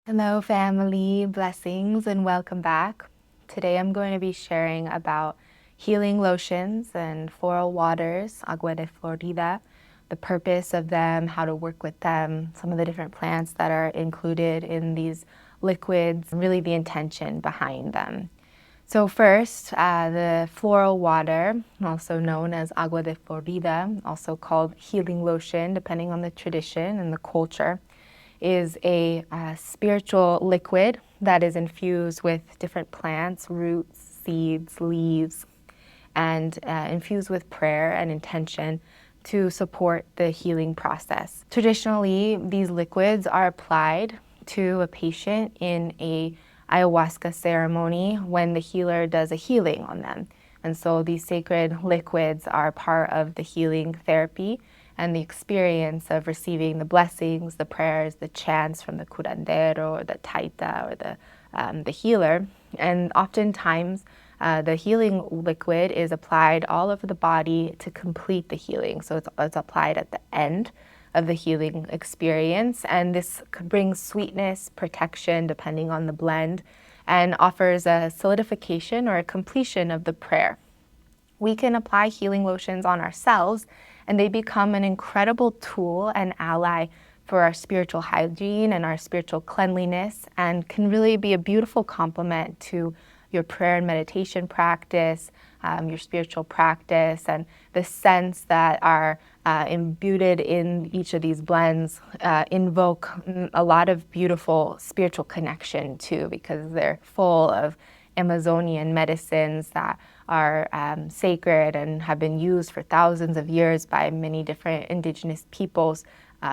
Hello, family, blessings, and welcome back. Today I'm going to be sharing about healing lotions and floral waters, agua de Florida, the purpose of them, how to work with them, some of the different plants that are included in these liquids, and really the intention behind them. So first, the floral water, also known as agua de Florida, also called healing lotion, depending on the tradition and the culture, is a spiritual liquid that is infused with different plants, roots, seeds, leaves, and infused with prayer and intention to support the healing process. Traditionally, these liquids are applied to a patient in a ayahuasca ceremony when the healer does a healing on them. And so these sacred liquids are part of the healing therapy and the experience of receiving the blessings, the prayers, the chants from the curandero or the taita or the healer. And oftentimes, the healing liquid is applied all over the body to complete the healing. So it's applied at the end of the healing experience. And this brings sweetness, protection, depending on the blend, and offers a solidification or a completion of the prayer. We can apply healing lotions on ourselves, and they become an incredible tool and ally for our spiritual hygiene and our spiritual cleanliness, and can really be a beautiful complement to your prayer and meditation practice, your spiritual practice, and the scents that are imbued in each of these blends invoke a lot of beautiful spiritual connection too, because they're full of Amazonian medicines that are sacred and have been used for thousands of years by many different indigenous peoples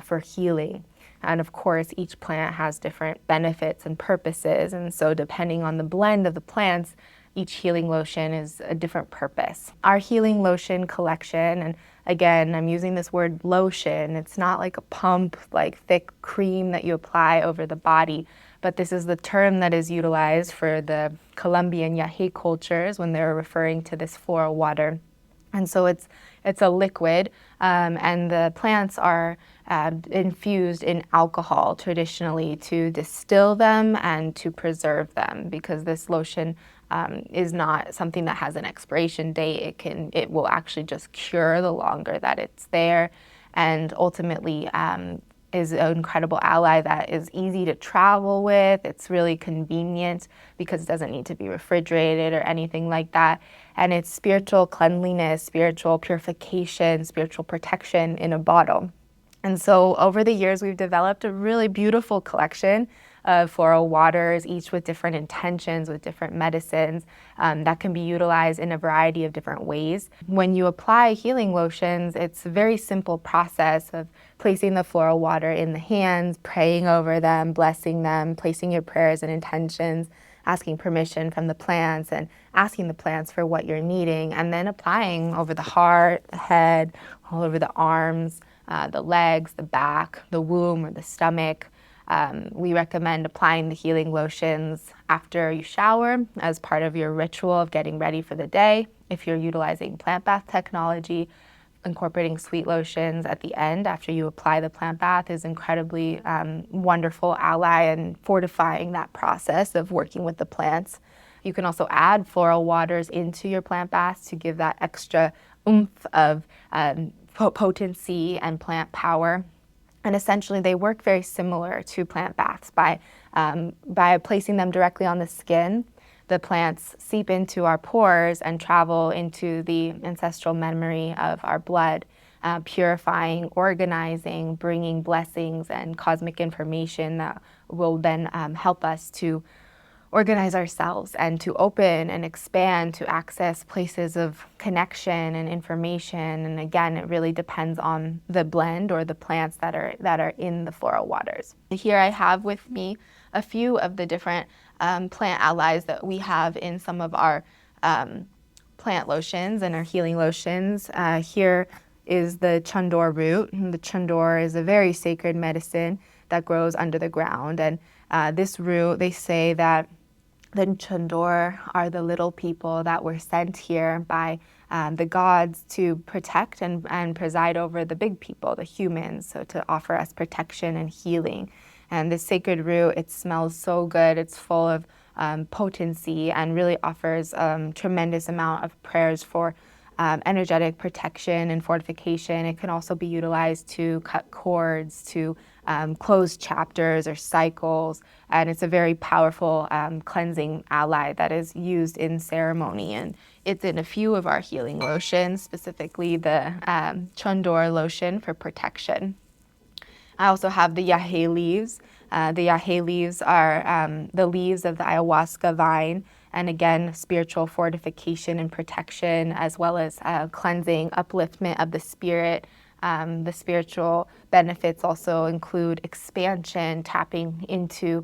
for healing. And of course, each plant has different benefits and purposes. And so depending on the blend of the plants, each healing lotion is a different purpose. Our healing lotion collection, and again, I'm using this word lotion, it's not like a pump, like thick cream that you apply over the body, but this is the term that is utilized for the Colombian Yahe cultures when they're referring to this floral water. And so it's a liquid, and the plants are infused in alcohol traditionally to distill them and to preserve them, because this lotion is not something that has an expiration date. It will actually just cure the longer that it's there, and ultimately is an incredible ally that is easy to travel with. It's really convenient because it doesn't need to be refrigerated or anything like that. And it's spiritual cleanliness, spiritual purification, spiritual protection in a bottle. And so over the years, we've developed a really beautiful collection of floral waters, each with different intentions, with different medicines that can be utilized in a variety of different ways. When you apply healing lotions, it's a very simple process of placing the floral water in the hands, praying over them, blessing them, placing your prayers and intentions, asking permission from the plants and asking the plants for what you're needing, and then applying over the heart, the head, all over the arms, the legs, the back, the womb, or the stomach. We recommend applying the healing lotions after you shower as part of your ritual of getting ready for the day. If you're utilizing plant bath technology, incorporating sweet lotions at the end after you apply the plant bath is incredibly wonderful ally in fortifying that process of working with the plants. You can also add floral waters into your plant baths to give that extra oomph of potency and plant power. And essentially, they work very similar to plant baths by placing them directly on the skin. The plants seep into our pores and travel into the ancestral memory of our blood, purifying, organizing, bringing blessings and cosmic information that will then help us to organize ourselves and to open and expand to access places of connection and information. And again, it really depends on the blend or the plants that are in the floral waters. Here I have with me a few of the different plant allies that we have in some of our plant lotions and our healing lotions. Here is the chundor root. The chundor is a very sacred medicine that grows under the ground. And this root, they say that the chundor are the little people that were sent here by the gods to protect and preside over the big people, the humans, so to offer us protection and healing. And this sacred root, it smells so good. It's full of potency and really offers tremendous amount of prayers for energetic protection and fortification. It can also be utilized to cut cords, to close chapters or cycles, and it's a very powerful cleansing ally that is used in ceremony. And it's in a few of our healing lotions, specifically the Chondor lotion for protection. I also have the yahe leaves. The yahe leaves are the leaves of the ayahuasca vine, and again, spiritual fortification and protection, as well as cleansing, upliftment of the spirit. The spiritual benefits also include expansion, tapping into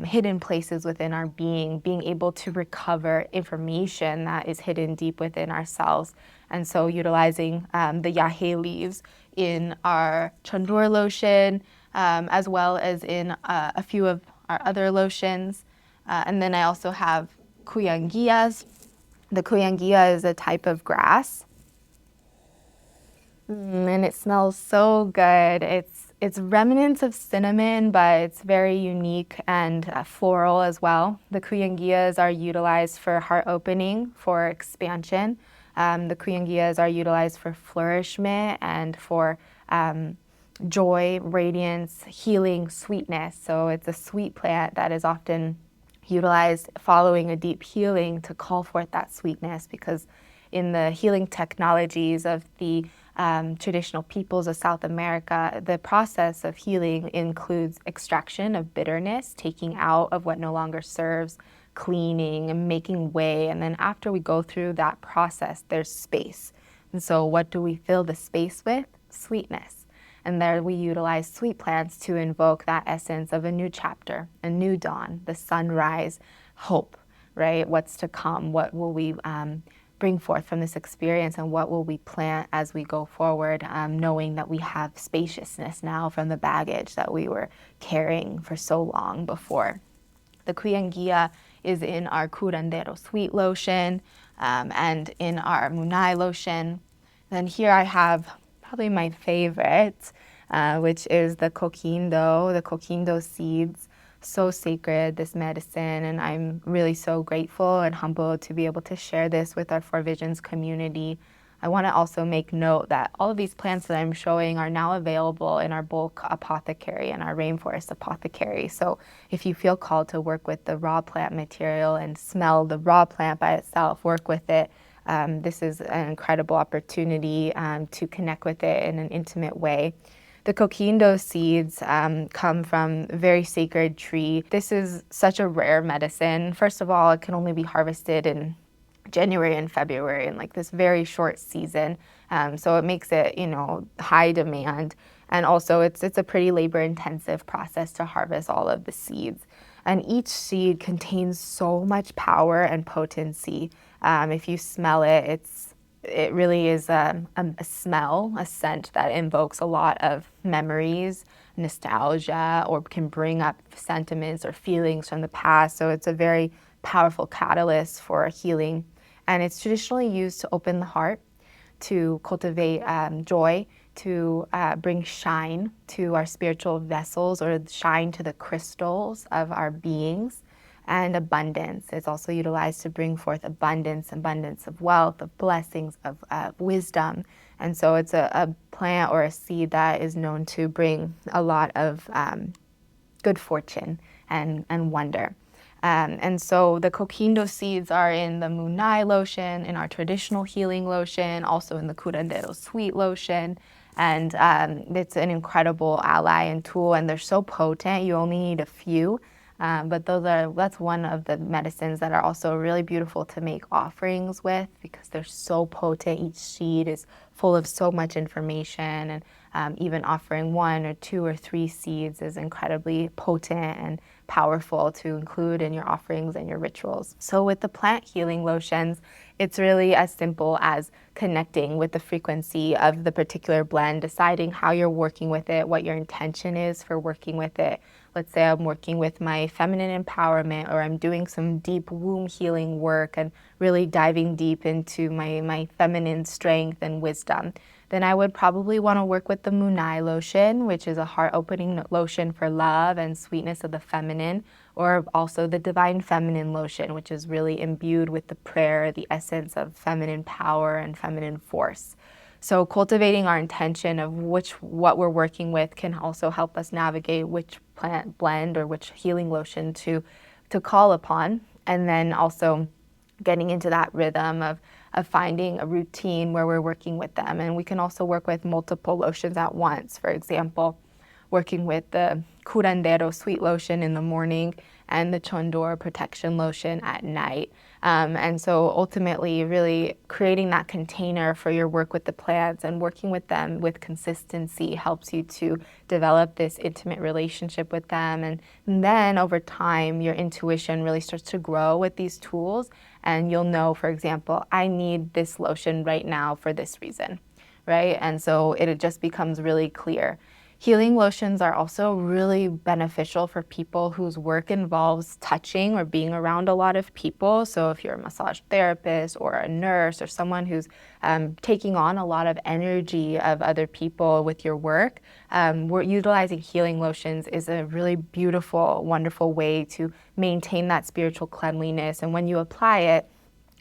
hidden places within our being able to recover information that is hidden deep within ourselves. And so utilizing the yahe leaves in our Chondor lotion, as well as in a few of our other lotions. And then I also have kuyangias. The kuyangia is a type of grass. And it smells so good. It's remnants of cinnamon, but it's very unique and floral as well. The kuyangias are utilized for heart opening, for expansion. The kuyangias are utilized for flourishment and for joy, radiance, healing, sweetness. So it's a sweet plant that is often utilized following a deep healing to call forth that sweetness, because in the healing technologies of the traditional peoples of South America, the process of healing includes extraction of bitterness, taking out of what no longer serves, cleaning and making way. And then after we go through that process, there's space. And so what do we fill the space with? Sweetness. And there we utilize sweet plants to invoke that essence of a new chapter, a new dawn, the sunrise, hope, right? What's to come? What will we bring forth from this experience, and what will we plant as we go forward, knowing that we have spaciousness now from the baggage that we were carrying for so long before. The kuyangia is in our curandero sweet lotion and in our munai lotion. Then here I have probably my favorite, which is the coquindo seeds. So sacred, this medicine, and I'm really so grateful and humbled to be able to share this with our Four Visions community. I want to also make note that all of these plants that I'm showing are now available in our bulk apothecary and our rainforest apothecary. So if you feel called to work with the raw plant material and smell the raw plant by itself, work with it. This is an incredible opportunity to connect with it in an intimate way. The coquindo seeds come from a very sacred tree. This is such a rare medicine. First of all, it can only be harvested in January and February in like this very short season. So it makes it, high demand. And also it's a pretty labor intensive process to harvest all of the seeds. And each seed contains so much power and potency. If you smell it, it really is a smell, a scent that invokes a lot of memories, nostalgia, or can bring up sentiments or feelings from the past. So it's a very powerful catalyst for healing. And it's traditionally used to open the heart, to cultivate joy, to bring shine to our spiritual vessels, or shine to the crystals of our beings. And abundance. It's also utilized to bring forth abundance of wealth, of blessings, of wisdom. And so it's a plant or a seed that is known to bring a lot of good fortune and wonder. And so the coquindo seeds are in the munai lotion, in our traditional healing lotion, also in the curandero sweet lotion. And it's an incredible ally and tool, and they're so potent, you only need a few. But that's one of the medicines that are also really beautiful to make offerings with, because they're so potent. Each seed is full of so much information, and even offering 1 or 2 or 3 seeds is incredibly potent and powerful to include in your offerings and your rituals. So with the plant healing lotions, it's really as simple as connecting with the frequency of the particular blend, deciding how you're working with it, what your intention is for working with it. Let's say I'm working with my feminine empowerment, or I'm doing some deep womb healing work and really diving deep into my feminine strength and wisdom. then I would probably want to work with the Munai lotion, which is a heart-opening lotion for love and sweetness of the feminine, or also the Divine Feminine lotion, which is really imbued with the prayer, the essence of feminine power and feminine force. So cultivating our intention of what we're working with can also help us navigate which plant blend or which healing lotion to call upon. And then also getting into that rhythm of finding a routine where we're working with them. And we can also work with multiple lotions at once. For example, working with the curandero sweet lotion in the morning and the chondor protection lotion at night. And so ultimately really creating that container for your work with the plants and working with them with consistency helps you to develop this intimate relationship with them. And then over time, your intuition really starts to grow with these tools. And you'll know, for example, I need this lotion right now for this reason, right? And so it just becomes really clear. Healing lotions are also really beneficial for people whose work involves touching or being around a lot of people. So if you're a massage therapist or a nurse or someone who's taking on a lot of energy of other people with your work, we're utilizing healing lotions is a really beautiful, wonderful way to maintain that spiritual cleanliness. And when you apply it,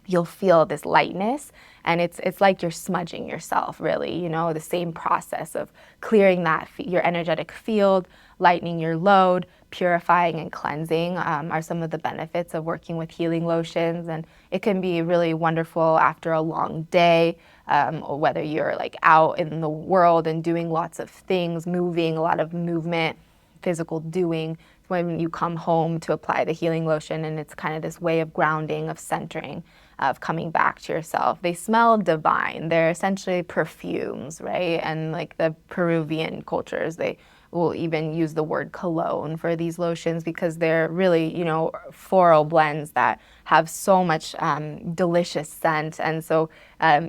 you'll feel this lightness, and it's like you're smudging yourself, really, you know, the same process of clearing that your energetic field, lightening your load, purifying and cleansing are some of the benefits of working with healing lotions. And it can be really wonderful after a long day, or whether you're like out in the world and doing lots of things, moving, a lot of movement, physical doing, when you come home to apply the healing lotion. And it's kind of this way of grounding, of centering, of coming back to yourself. They smell divine. They're essentially perfumes, right? And like the Peruvian cultures, they will even use the word cologne for these lotions because they're really, you know, floral blends that have so much delicious scent. And so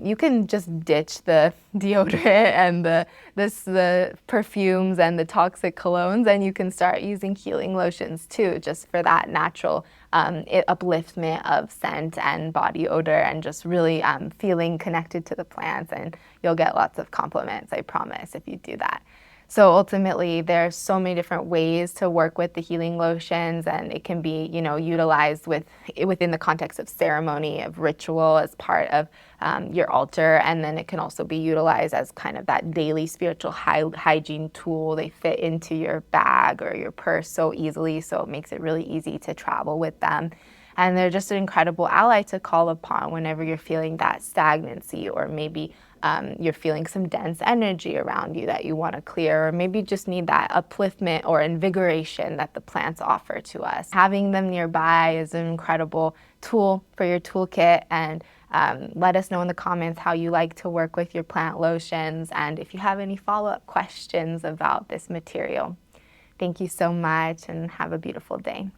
you can just ditch the deodorant and the perfumes and the toxic colognes, and you can start using healing lotions too, just for that natural upliftment of scent and body odor, and just really feeling connected to the plants. And you'll get lots of compliments, I promise, if you do that. So ultimately, there's so many different ways to work with the healing lotions, and it can be, you know, utilized within the context of ceremony, of ritual, as part of your altar, and then it can also be utilized as kind of that daily spiritual hygiene tool. They fit into your bag or your purse so easily, so it makes it really easy to travel with them. And they're just an incredible ally to call upon whenever you're feeling that stagnancy, or maybe you're feeling some dense energy around you that you want to clear, or maybe just need that upliftment or invigoration that the plants offer to us. Having them nearby is an incredible tool for your toolkit. And let us know in the comments how you like to work with your plant lotions, and if you have any follow-up questions about this material. Thank you so much, and have a beautiful day.